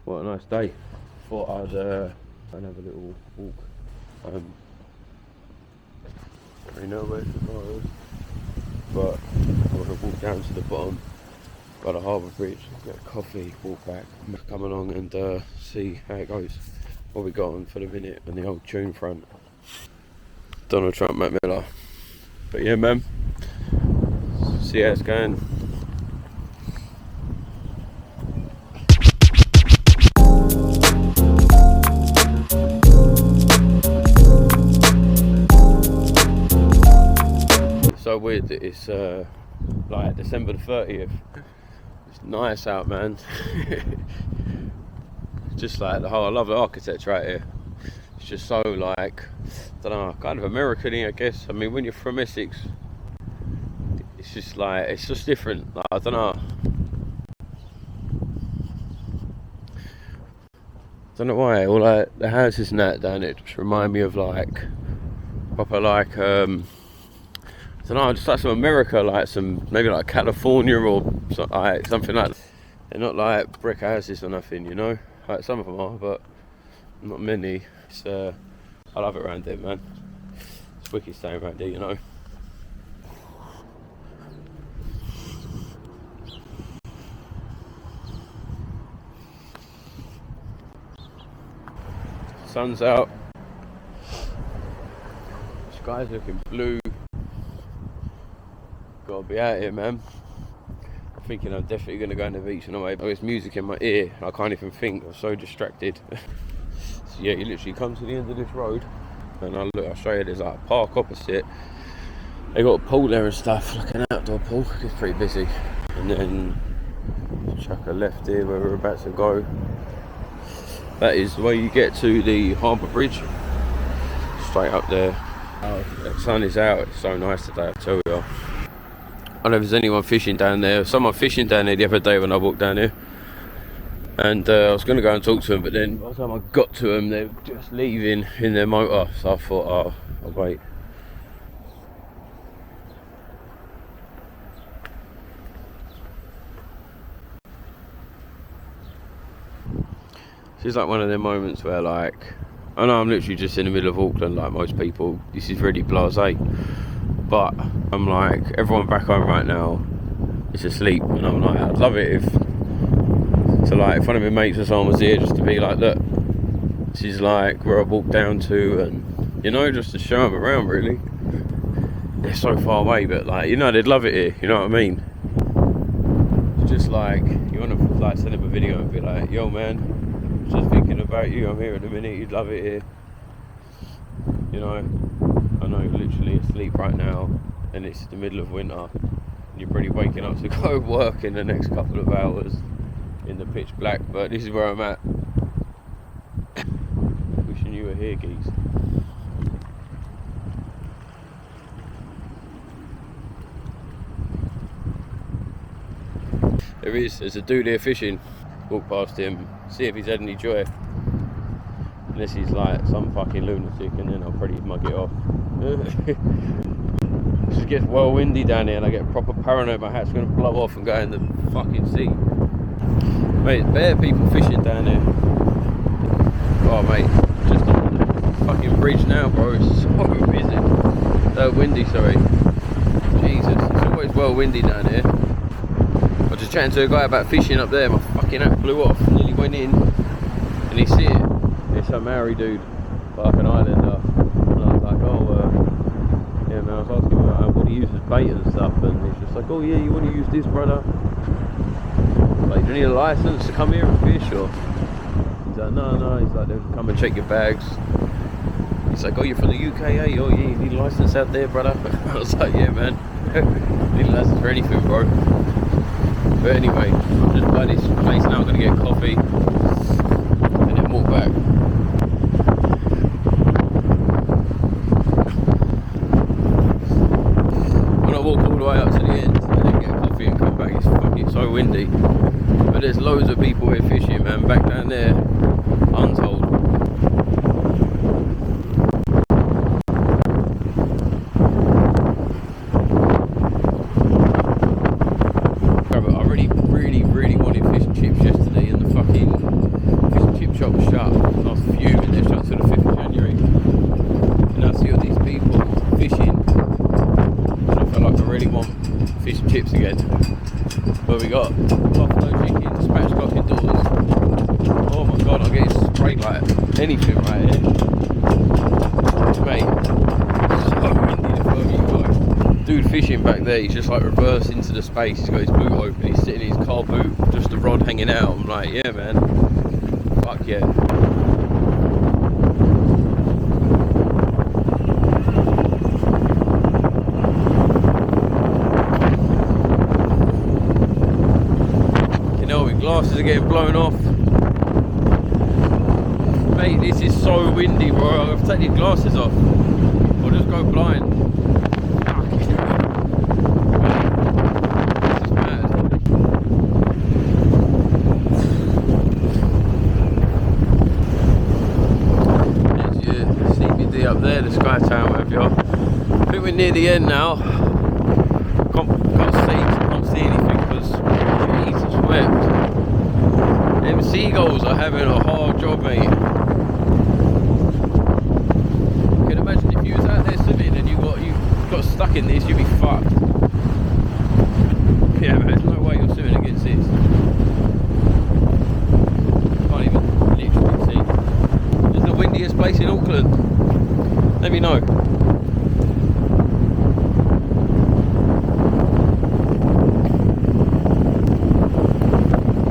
What a nice day. Thought I'd go and have a little walk. I know where the car is, but I want to walk down to the bottom by the harbour bridge, get a coffee, walk back, come along and see how it goes. What we got on for the minute on the old tune front. Donald Trump, Matt Miller. But yeah, man, see how it's going. It's so weird that it's like December the 30th. It's nice out, man. Just like the whole, I love the architecture right here. It's just so like, I don't know, kind of American-y, I guess. I mean, when you're from Essex, it's just like, it's just different. Like, I don't know. Don't know why. All like the houses and that down it just remind me of like proper like I don't know, just like some America, like some maybe like California or something like that. They're not like brick houses or nothing, you know. Like some of them are, but not many. It's I love it around there, man. It's wicked staying around there, you know. Sun's out. Sky's looking blue. Gotta be out here, man. I'm thinking I'm definitely gonna go on the beach in a way, but there's music in my ear. I can't even think. I'm so distracted. So yeah, you literally come to the end of this road, and I'll show you. There's like a park opposite. They got a pool there and stuff, like an outdoor pool. It's pretty busy. And then chuck a left here where we're about to go. That is the way you get to the harbour bridge. Straight up there. Oh, the sun is out. It's so nice today, I tell you. I don't know if there's anyone fishing down there. Someone fishing down there the other day when I walked down here. And I was going to go and talk to them, but then by the time I got to them, they were just leaving in their motor. So I thought, oh, I'll wait. This is like one of them moments where, like, I know I'm literally just in the middle of Auckland, like most people. This is really blasé. But I'm like, everyone back home right now is asleep, and I'm like, I'd love it if, so like, if one of my mates or someone was here, just to be like, look, this is like where I walk down to, and you know, just to show them around. Really, they're so far away, but like, you know, they'd love it here. You know what I mean? It's just like you want to like send them a video and be like, yo, man, just thinking about you. I'm here in a minute. You'd love it here. You know. I know you're literally asleep right now, and it's the middle of winter, and you're probably waking up to go work in the next couple of hours in the pitch black, but this is where I'm at. Wishing you were here, geese. There's a dude here fishing. Walk past him, see if he's had any joy. Unless he's like some fucking lunatic, and then I'll probably mug it off. It just gets well windy down here, and I get proper paranoid my hat's going to blow off and go in the fucking sea. Mate, bare people fishing down here. Oh mate, just on the fucking bridge now, bro. It's so busy. Windy, sorry. Jesus, it's always well windy down here. I was just chatting to a guy about fishing up there. My fucking hat blew off, nearly went in, and he see it. It's a Maori dude, like an islander. And I was like, yeah, man, I was asking him about what he uses bait and stuff, and he's just like, oh yeah, you want to use this, brother? Like, do you need a license to come here and fish? Or he's like, no, he's like, they'll come and check your bags. He's like, oh, you're from the UK, eh? Oh yeah, you need a license out there, brother? I was like, yeah, man, need a license for anything, bro. But anyway, I'm just by this place now. I'm gonna get coffee and then walk back. Walk all the way up to the end and then get a coffee and come back. It's fucking so windy, but there's loads of people here fishing, man. Back down there, untold. I really wanted fish and chips yesterday, and the fucking anything right here. Mate, so windy the further you go. Dude fishing back there, he's just like reversed into the space. He's got his boot open, he's sitting in his car boot, just the rod hanging out. I'm like, yeah man, fuck yeah. You know, my glasses are getting blown off. Mate, this is so windy, bro. I'll have to take these glasses off. I'll just go blind. Up there, the Sky Tower, whatever you are. I think we're near the end now. Can't see anything because Jesus wept. Them seagulls are having a hard job, mate. You can imagine if you was out there swimming and you got stuck in this, you'd be fucked. Yeah, man, there's no way you're swimming against this. Can't even literally see. This is the windiest place in Auckland. Let me know.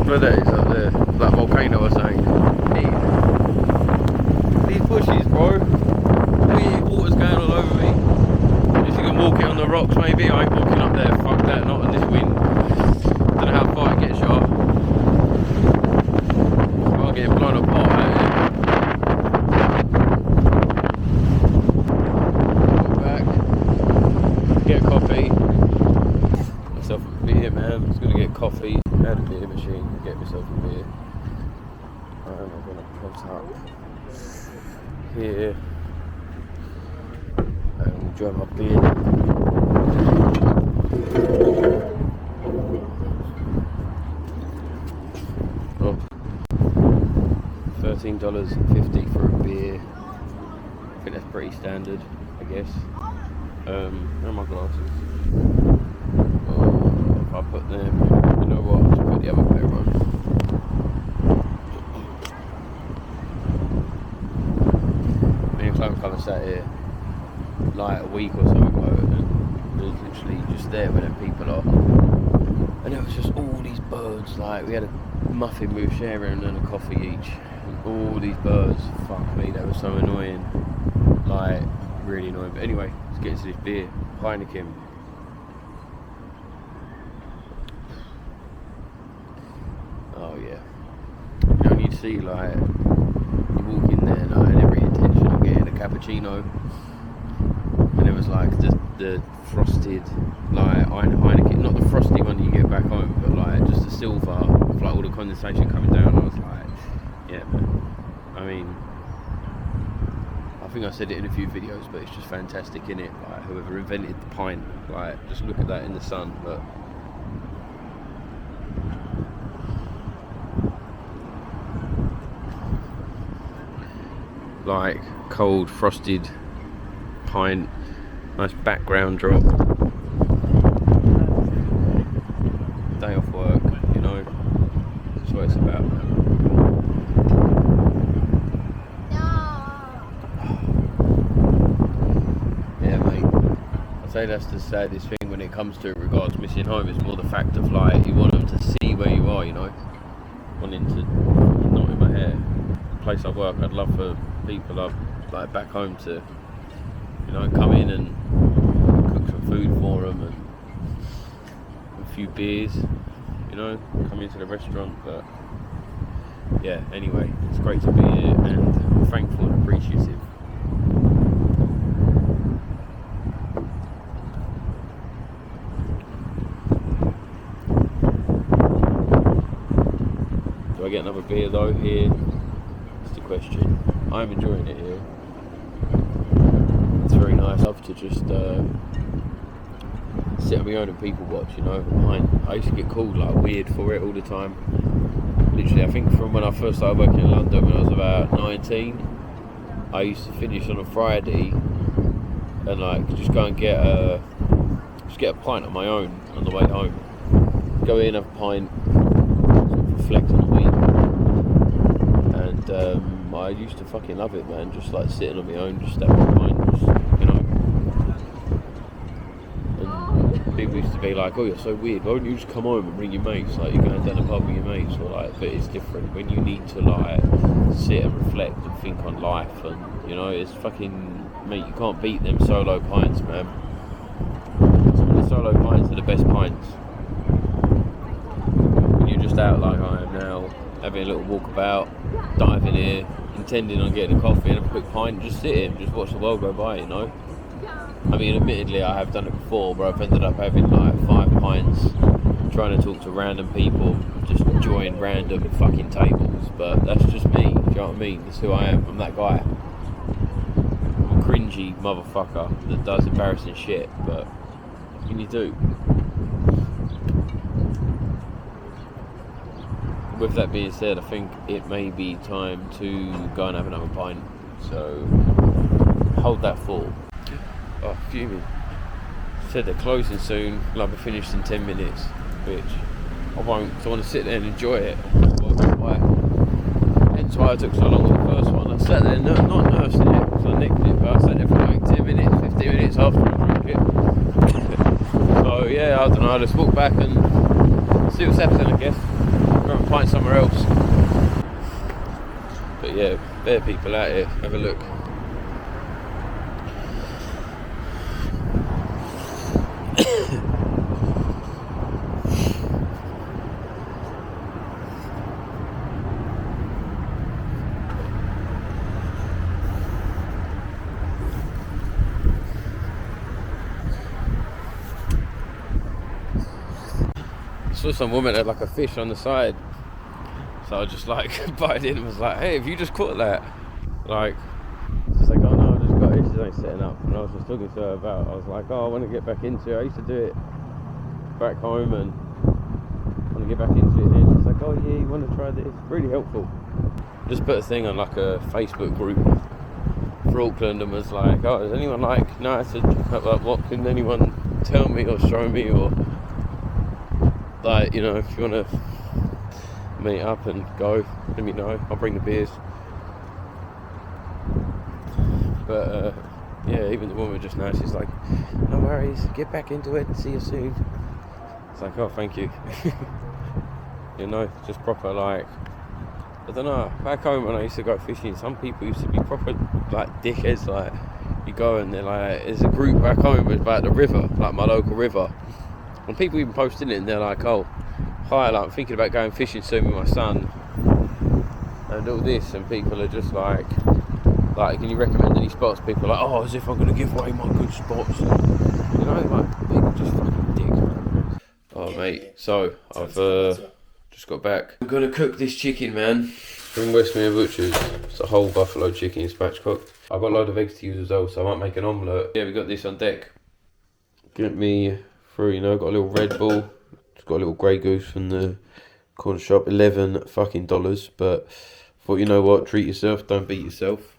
Where that is up there, that volcano or something. Hey. These bushes, bro. Water's going all over me. If you can walk it on the rocks, maybe. I ain't walking up there. Fuck that, not in this wind. Don't know how far it gets, y'all. I'm getting blown apart out here. Get a coffee. Myself a beer, man. I was gonna get coffee. I had a beer machine. Get myself a beer. I'm gonna put up here and enjoy my beer. Oh, $13.50 for a beer. I think that's pretty standard, I guess. Where are my glasses? Oh, if I put them, you know what, I'll just put the other pair on. Me and Chloe kind of sat here like a week or so ago and it was literally just there where them people are. And it was just all these birds, like we had a muffin we were sharing and a coffee each. And all these birds, fuck me, they were so annoying. Like, really annoying. But anyway, let's get into this beer. Heineken. Oh yeah. You know, you'd see like you walk in there like and every intention of getting a cappuccino, and it was like the frosted like Heineken, not the frosty one you get back home, but like just the silver with like all the condensation coming down. I was like, yeah man. I mean, I think I said it in a few videos, but it's just fantastic, innit? Like whoever invented the pint, like just look at that in the sun. But like cold frosted pint, nice background drop. Day off work, you know. That's what it's about, man. I'd say that's the saddest thing when it comes to regards missing home. It's more the fact of like you want them to see where you are, you know, wanting to knot in my hair. The place I work, I'd love for people up like back home to, you know, come in and cook some food for them and a few beers, you know, come into the restaurant. But yeah, anyway, it's great to be here and I'm thankful and appreciative. Do I get another beer though here? That's the question. I'm enjoying it here. It's very nice. I love to just sit on my own and people watch, you know. I used to get called like weird for it all the time. Literally, I think from when I first started working in London when I was about 19, I used to finish on a Friday and like just go and get a pint on my own on the way home. Go in, have a pint, sort of reflect on the week. And I used to fucking love it, man. Just like sitting on my own, just having a pint, just, you know. And people used to be like, oh, you're so weird, why don't you just come home and bring your mates? Like, you're going down the pub with your mates, or like, but it's different when you need to like sit and reflect and think on life, and you know, it's fucking, mate, you can't beat them solo pints, man. Some of the solo pints are the best pints. When you're just out like I am now, having a little walk about, diving here, intending on getting a coffee and a quick pint, just sit here, just watch the world go by, you know. I mean, admittedly, I have done it before, where I've ended up having like 5 pints, trying to talk to random people, just join random fucking tables. But that's just me. Do you know what I mean? That's who I am. I'm that guy. I'm a cringy motherfucker that does embarrassing shit. But what can you do? With that being said, I think it may be time to go and have another pint. So hold that thought. Oh, fuming. Said they're closing soon, like we're finished in 10 minutes, which I won't, because I want to sit there and enjoy it. Hence why I took so long on the first one. I sat there, not nursing it, because I nicked it, but I sat there for like 10 minutes, 15 minutes after I drank it. So yeah, I don't know, I'll just walk back and see what's happening, I guess. Go and find somewhere else. But yeah, there are people out here, have a look. I saw some woman had like a fish on the side, so I just like butted in and was like, hey, have you just caught that? Like, she's like, oh no, I just got it, she's only setting up. And I was just talking to her about, I was like, oh, I want to get back into it. I used to do it back home and I want to get back into it. And she's like, oh yeah, you want to try this? Really helpful. Just put a thing on like a Facebook group for Auckland and was like, oh, does anyone like, no, I said, like, what can anyone tell me or show me, or like, you know, if you want to meet up and go, let me know, I'll bring the beers. But yeah, even the woman just now, she's like, no worries, get back into it, see you soon. It's like, oh, thank you. You know, just proper, like, I don't know, back home when I used to go fishing, some people used to be proper like dickheads. Like, you go and they're like, there's a group back home about the river, like my local river, and people even posting it and they're like, oh, hi, like, I'm thinking about going fishing soon with my son and all this, and people are just like, can you recommend any spots? People are like, oh, as if I'm going to give away my good spots, and, you know, like, people just fucking dicks. Oh mate, so I've just got back. I'm going to cook this chicken, man, from Westmere Butchers. It's a whole buffalo chicken, spatchcocked. I've got a load of eggs to use as well, so I might make an omelette. Yeah, we got this on deck. Get me through, you know, got a little Red Bull. Just got a little Grey Goose from the corner shop, $11 fucking dollars. But thought, you know what, treat yourself, don't beat yourself.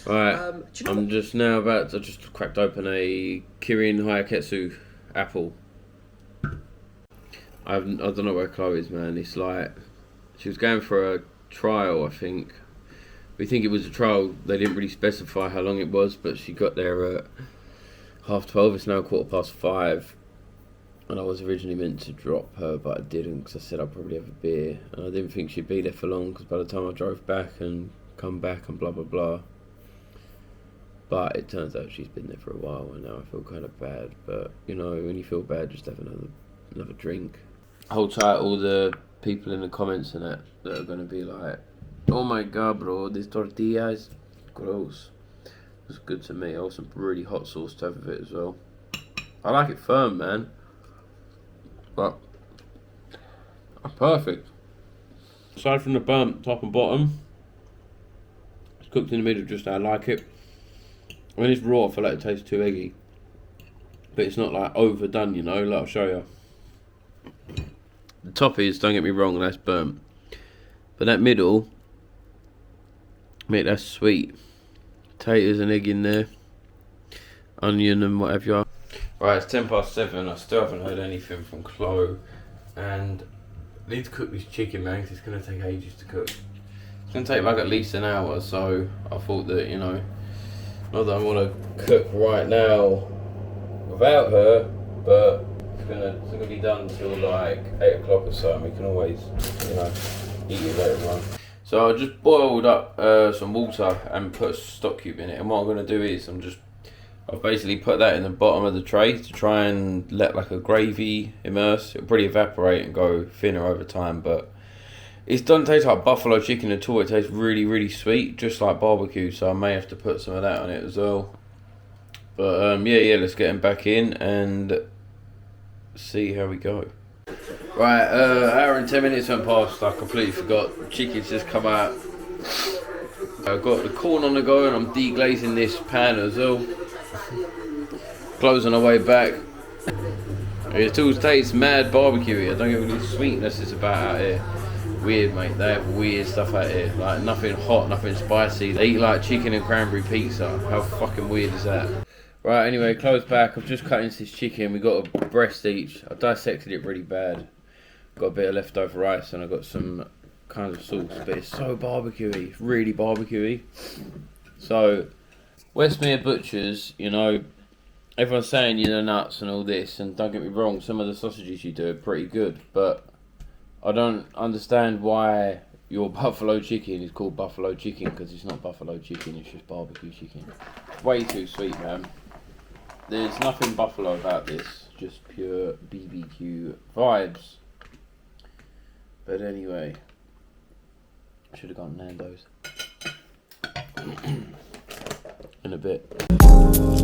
Alright, I'm just now about to, just cracked open a Kirin Hayaketsu apple. I don't know where Chloe is, man. It's like, she was going for a trial, I think. We think it was a trial. They didn't really specify how long it was, but she got there at 12:30. It's now 5:15. And I was originally meant to drop her, but I didn't, because I said I'd probably have a beer. And I didn't think she'd be there for long, because by the time I drove back and come back and blah blah blah. But it turns out she's been there for a while, and now I feel kind of bad. But, you know, when you feel bad, just have another drink. Hold tight, all the people in the comments and that are going to be like, oh my god, bro, this tortilla is gross. It's good to me. I want some really hot sauce to have with it as well. I like it firm, man. But perfect. Aside from the burnt top and bottom, it's cooked in the middle just how I like it. When it's raw, I feel like it tastes too eggy. But it's not like overdone, you know, like I'll show you. The top is, don't get me wrong, that's burnt. But that middle, mate, that's sweet. Potatoes and egg in there. Onion and whatever you are. Right, it's 7:10. I still haven't heard anything from Chloe. And I need to cook this chicken, man, because it's going to take ages to cook. gonna take like at least an hour, so I thought that, you know, not that I want to cook right now without her, but it's gonna be done until like 8 o'clock or so, and we can always, you know, eat it later on. So I just boiled up some water and put a stock cube in it, and what I'm gonna do is I've basically put that in the bottom of the tray to try and let like a gravy immerse. It'll probably evaporate and go thinner over time, but it doesn't taste like buffalo chicken at all. It tastes really, really sweet, just like barbecue, so I may have to put some of that on it as well. But yeah, let's get him back in and see how we go. Right, hour and 10 minutes went past. I completely forgot. Chicken's just come out. I've got the corn on the go and I'm deglazing this pan as well. Closing our way back. It still tastes mad barbecue. I don't get any sweetness it's about out here. Weird, mate. They have weird stuff out here. Like nothing hot, nothing spicy. They eat like chicken and cranberry pizza. How fucking weird is that? Right, anyway, close back. I've just cut into this chicken. We got a breast each. I dissected it really bad. Got a bit of leftover rice and I got some kinds of sauce. But it's so barbecuey. It's really barbecuey. So, Westmere Butchers, you know, everyone's saying you're nuts and all this. And don't get me wrong, some of the sausages you do are pretty good. But I don't understand why your buffalo chicken is called buffalo chicken, because it's not buffalo chicken, it's just barbecue chicken. Way too sweet, man. There's nothing buffalo about this, just pure BBQ vibes. But anyway, I should have gone Nando's in a bit.